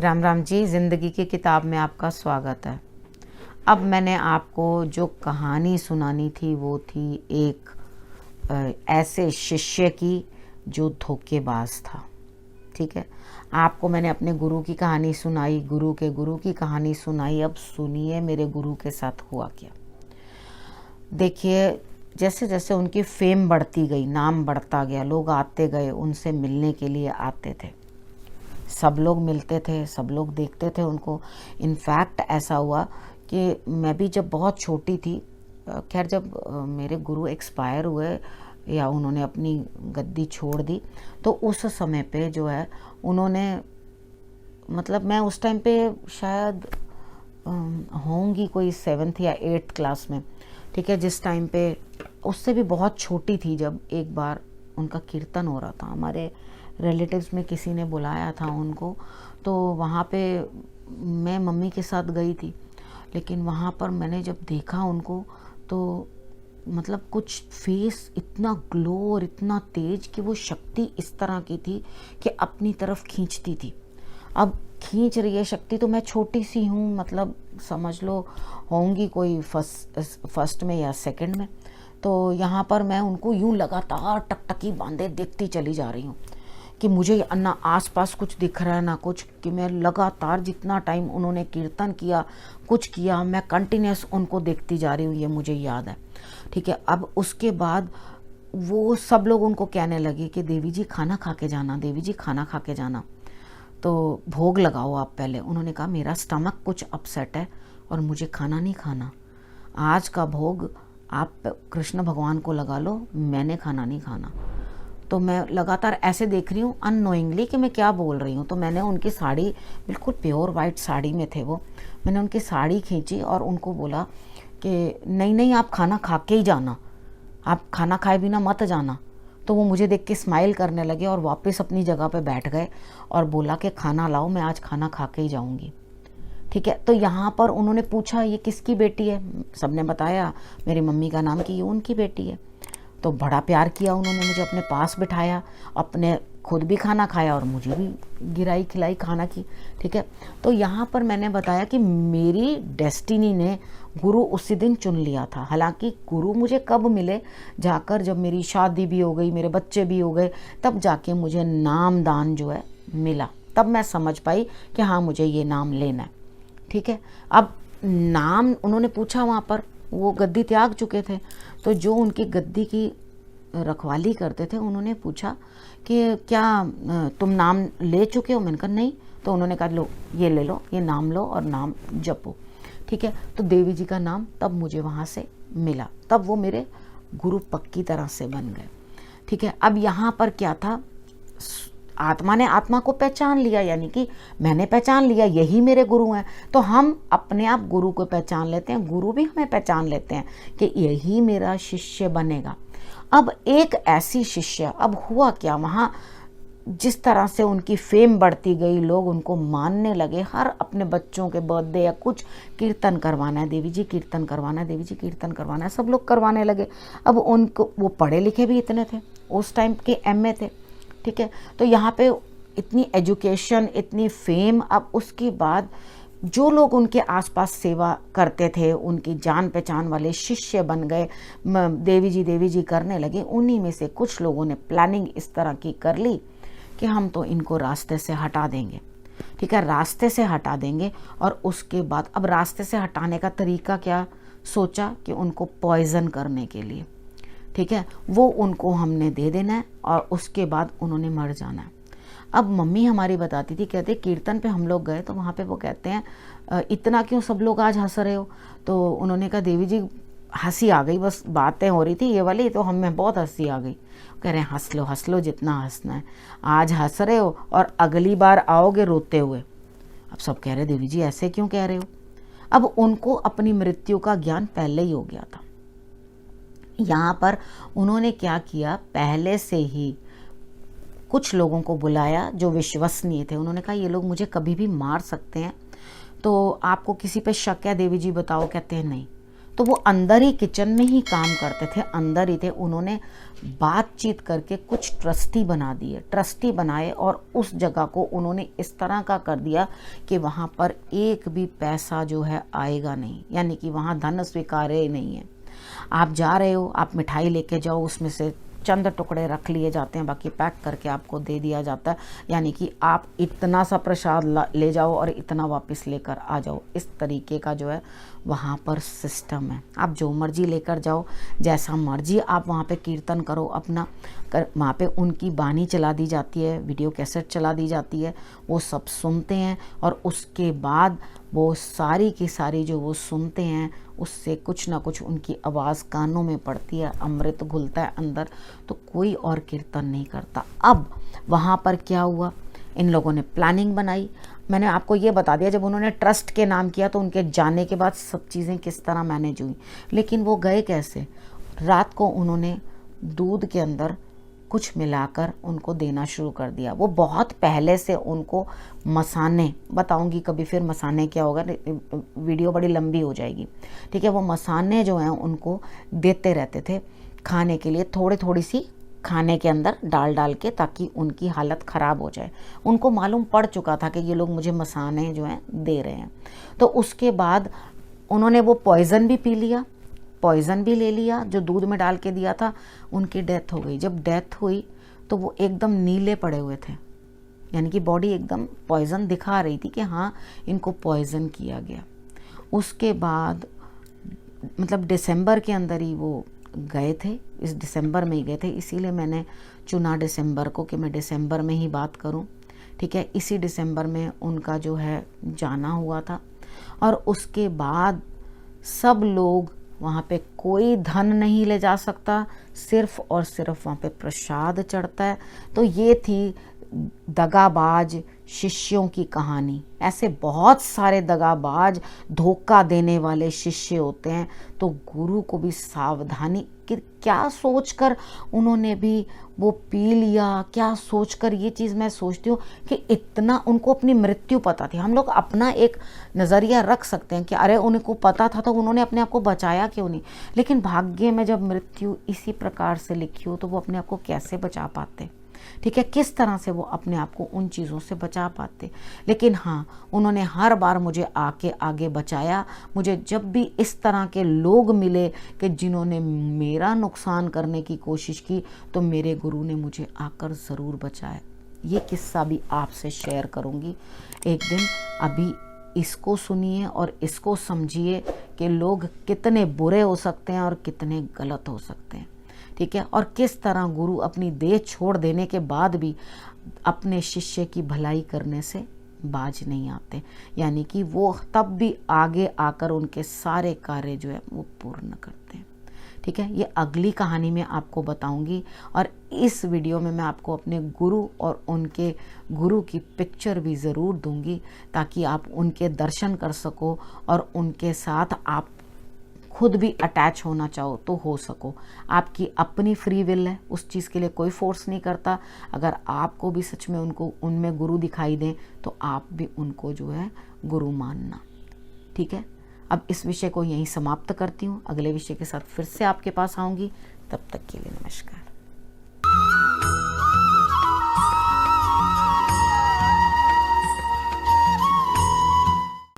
राम राम जी। ज़िंदगी की किताब में आपका स्वागत है। अब मैंने आपको जो कहानी सुनानी थी वो थी एक ऐसे शिष्य की जो धोखेबाज था। ठीक है, आपको मैंने अपने गुरु की कहानी सुनाई, गुरु के गुरु की कहानी सुनाई। अब सुनिए मेरे गुरु के साथ हुआ क्या। देखिए, जैसे जैसे उनकी फेम बढ़ती गई, नाम बढ़ता गया, लोग आते गए, उनसे मिलने के लिए आते थे। सब लोग मिलते थे, सब लोग देखते थे उनको। इनफैक्ट ऐसा हुआ कि मैं भी जब बहुत छोटी थी, खैर जब मेरे गुरु एक्सपायर हुए या उन्होंने अपनी गद्दी छोड़ दी, तो उस समय पे जो है उन्होंने, मतलब मैं उस टाइम पे शायद होंगी कोई 7th या 8th क्लास में। ठीक है, जिस टाइम पे, उससे भी बहुत छोटी थी, जब एक बार उनका कीर्तन हो रहा था, हमारे रिलेटिव्स में किसी ने बुलाया था उनको, तो वहाँ पे मैं मम्मी के साथ गई थी। लेकिन वहाँ पर मैंने जब देखा उनको, तो मतलब कुछ फेस इतना ग्लो और इतना तेज कि वो शक्ति इस तरह की थी कि अपनी तरफ खींचती थी। अब खींच रही है शक्ति, तो मैं छोटी सी हूँ, मतलब समझ लो होंगी कोई फर्स्ट में या सेकंड में। तो यहाँ पर मैं उनको यूं लगातार टकटकी बांधे देखती चली जा रही हूँ कि मुझे ना आसपास कुछ दिख रहा है ना कुछ, कि मैं लगातार जितना टाइम उन्होंने कीर्तन किया, कुछ किया, मैं कंटिन्यूस उनको देखती जा रही हूँ, ये मुझे याद है। ठीक है, अब उसके बाद वो सब लोग उनको कहने लगे कि देवी जी खाना खा के जाना, देवी जी खाना खा के जाना, तो भोग लगाओ आप पहले। उन्होंने कहा मेरा स्टमक कुछ अपसेट है और मुझे खाना नहीं खाना, आज का भोग आप कृष्ण भगवान को लगा लो, मैंने खाना नहीं खाना। तो मैं लगातार ऐसे देख रही हूँ अननोइंगली कि मैं क्या बोल रही हूँ। तो मैंने उनकी साड़ी, बिल्कुल प्योर वाइट साड़ी में थे वो, मैंने उनकी साड़ी खींची और उनको बोला कि नहीं नहीं, आप खाना खा के ही जाना, आप खाना खाए बिना मत जाना। तो वो मुझे देख के स्माइल करने लगे और वापस अपनी जगह पे बैठ गए और बोला कि खाना लाओ, मैं आज खाना खा के ही जाऊंगी। ठीक है, तो यहाँ पर उन्होंने पूछा ये किसकी बेटी है, सबने बताया मेरी मम्मी का नाम कि ये उनकी बेटी है। तो बड़ा प्यार किया उन्होंने, मुझे अपने पास बिठाया, अपने खुद भी खाना खाया और मुझे भी गिराई खिलाई खाना की। ठीक है, तो यहाँ पर मैंने बताया कि मेरी डेस्टिनी ने गुरु उसी दिन चुन लिया था। हालांकि गुरु मुझे कब मिले, जाकर जब मेरी शादी भी हो गई, मेरे बच्चे भी हो गए, तब जाके मुझे नाम दान जो है मिला, तब मैं समझ पाई कि हाँ मुझे ये नाम लेना है। ठीक है, अब नाम उन्होंने पूछा, वहाँ पर वो गद्दी त्याग चुके थे, तो जो उनकी गद्दी की रखवाली करते थे उन्होंने पूछा कि क्या तुम नाम ले चुके हो। मैंने कहा नहीं। तो उन्होंने कहा लो ये ले लो, ये नाम लो और नाम जपो। ठीक है, तो देवी जी का नाम तब मुझे वहाँ से मिला, तब वो मेरे गुरु पक्की तरह से बन गए। ठीक है, अब यहाँ पर क्या था, आत्मा ने आत्मा को पहचान लिया, यानी कि मैंने पहचान लिया यही मेरे गुरु हैं। तो हम अपने आप गुरु को पहचान लेते हैं, गुरु भी हमें पहचान लेते हैं कि यही मेरा शिष्य बनेगा। अब एक ऐसी शिष्य, अब हुआ क्या वहाँ, जिस तरह से उनकी फेम बढ़ती गई, लोग उनको मानने लगे, हर अपने बच्चों के बर्थडे या कुछ कीर्तन करवाना है, देवी जी कीर्तन करवाना है, देवी जी कीर्तन करवाना है, सब लोग करवाने लगे। अब उनको, वो पढ़े लिखे भी इतने थे, उस टाइम के MA थे। ठीक है, तो यहाँ पे इतनी एजुकेशन, इतनी फेम। अब उसके बाद जो लोग उनके आसपास सेवा करते थे, उनकी जान पहचान वाले शिष्य बन गए, देवी जी करने लगे। उन्हीं में से कुछ लोगों ने प्लानिंग इस तरह की कर ली कि हम तो इनको रास्ते से हटा देंगे। ठीक है, रास्ते से हटा देंगे। और उसके बाद अब रास्ते से हटाने का तरीका क्या सोचा कि उनको पॉइजन करने के लिए, ठीक है, वो उनको हमने दे देना है और उसके बाद उन्होंने मर जाना है। अब मम्मी हमारी बताती थी, कहते कीर्तन पे हम लोग गए तो वहाँ पे वो कहते हैं इतना क्यों सब लोग आज हंस रहे हो। तो उन्होंने कहा देवी जी हंसी आ गई, बस बातें हो रही थी ये वाली, तो हमें बहुत हंसी आ गई। कह रहे हैं हंस लो जितना हंसना है, आज हंस रहे हो और अगली बार आओगे रोते हुए। अब सब कह रहे देवी जी ऐसे क्यों कह रहे हो। अब उनको अपनी मृत्यु का ज्ञान पहले ही हो गया था। यहाँ पर उन्होंने क्या किया, पहले से ही कुछ लोगों को बुलाया जो विश्वसनीय थे। उन्होंने कहा ये लोग मुझे कभी भी मार सकते हैं, तो आपको किसी पे शक है देवी जी बताओ। कहते हैं नहीं। तो वो अंदर ही किचन में ही काम करते थे, अंदर ही थे। उन्होंने बातचीत करके कुछ ट्रस्टी बना दिए, ट्रस्टी बनाए और उस जगह को उन्होंने इस तरह का कर दिया कि वहाँ पर एक भी पैसा जो है आएगा नहीं, यानी कि वहाँ धन स्वीकार्य नहीं है। आप जा रहे हो, आप मिठाई लेके जाओ, उसमें से चंद टुकड़े रख लिए जाते हैं, बाकी पैक करके आपको दे दिया जाता है, यानी कि आप इतना सा प्रसाद ले जाओ और इतना वापस लेकर आ जाओ। इस तरीके का जो है वहाँ पर सिस्टम है। आप जो मर्जी लेकर जाओ, जैसा मर्जी आप वहाँ पे कीर्तन करो अपना, वहाँ पे उनकी बानी चला दी जाती है, वीडियो कैसेट चला दी जाती है, वो सब सुनते हैं और उसके बाद वो सारी की सारी जो वो सुनते हैं उससे कुछ ना कुछ उनकी आवाज़ कानों में पड़ती है, अमृत घुलता है अंदर, तो कोई और कीर्तन नहीं करता। अब वहाँ पर क्या हुआ, इन लोगों ने प्लानिंग बनाई। मैंने आपको ये बता दिया, जब उन्होंने ट्रस्ट के नाम किया तो उनके जाने के बाद सब चीज़ें किस तरह मैनेज हुई। लेकिन वो गए कैसे? रात को उन्होंने दूध के अंदर कुछ मिलाकर उनको देना शुरू कर दिया। वो बहुत पहले से उनको मसाने, बताऊंगी कभी फिर मसाने क्या होगा, वीडियो बड़ी लंबी हो जाएगी, ठीक है। वो मसाने जो हैं उनको देते रहते थे खाने के लिए, थोड़ी थोड़ी सी खाने के अंदर डाल डाल के, ताकि उनकी हालत ख़राब हो जाए। उनको मालूम पड़ चुका था कि ये लोग मुझे मसाने जो हैं दे रहे हैं। तो उसके बाद उन्होंने वो पॉइज़न भी पी लिया, पॉइज़न भी ले लिया जो दूध में डाल के दिया था। उनकी डेथ हो गई। जब डेथ हुई तो वो एकदम नीले पड़े हुए थे, यानी कि बॉडी एकदम पॉइज़न दिखा रही थी कि हाँ इनको पॉइज़न किया गया। उसके बाद मतलब दिसंबर के अंदर ही वो गए थे, इस दिसंबर में ही गए थे, इसीलिए मैंने चुना दिसंबर को कि मैं दिसंबर में ही बात करूं, ठीक है। इसी दिसंबर में उनका जो है जाना हुआ था। और उसके बाद सब लोग वहाँ पे, कोई धन नहीं ले जा सकता, सिर्फ और सिर्फ वहाँ पे प्रसाद चढ़ता है। तो ये थी दगाबाज शिष्यों की कहानी। ऐसे बहुत सारे दगाबाज, धोखा देने वाले शिष्य होते हैं, तो गुरु को भी सावधानी कि क्या सोचकर उन्होंने भी वो पी लिया, क्या सोचकर। ये चीज़ मैं सोचती हूँ कि इतना उनको अपनी मृत्यु पता थी। हम लोग अपना एक नज़रिया रख सकते हैं कि अरे उनको पता था तो उन्होंने अपने आप को बचाया क्यों नहीं, लेकिन भाग्य में जब मृत्यु इसी प्रकार से लिखी हो तो वो अपने आप को कैसे बचा पाते, ठीक है, किस तरह से वो अपने आप को उन चीज़ों से बचा पाते। लेकिन हाँ, उन्होंने हर बार मुझे आगे बचाया। मुझे जब भी इस तरह के लोग मिले कि जिन्होंने मेरा नुकसान करने की कोशिश की, तो मेरे गुरु ने मुझे आकर ज़रूर बचाया। ये किस्सा भी आपसे शेयर करूँगी एक दिन। अभी इसको सुनिए और इसको समझिए कि लोग कितने बुरे हो सकते हैं और कितने गलत हो सकते हैं, ठीक है। और किस तरह गुरु अपनी देह छोड़ देने के बाद भी अपने शिष्य की भलाई करने से बाज नहीं आते, यानी कि वो तब भी आगे आकर उनके सारे कार्य जो है वो पूर्ण करते हैं, ठीक है। ये अगली कहानी में आपको बताऊंगी। और इस वीडियो में मैं आपको अपने गुरु और उनके गुरु की पिक्चर भी ज़रूर दूंगी, ताकि आप उनके दर्शन कर सको और उनके साथ आप खुद भी अटैच होना चाहो तो हो सको। आपकी अपनी फ्री विल है, उस चीज़ के लिए कोई फोर्स नहीं करता। अगर आपको भी सच में उनको उनमें गुरु दिखाई दें तो आप भी उनको जो है गुरु मानना, ठीक है। अब इस विषय को यहीं समाप्त करती हूँ। अगले विषय के साथ फिर से आपके पास आऊँगी। तब तक के लिए नमस्कार।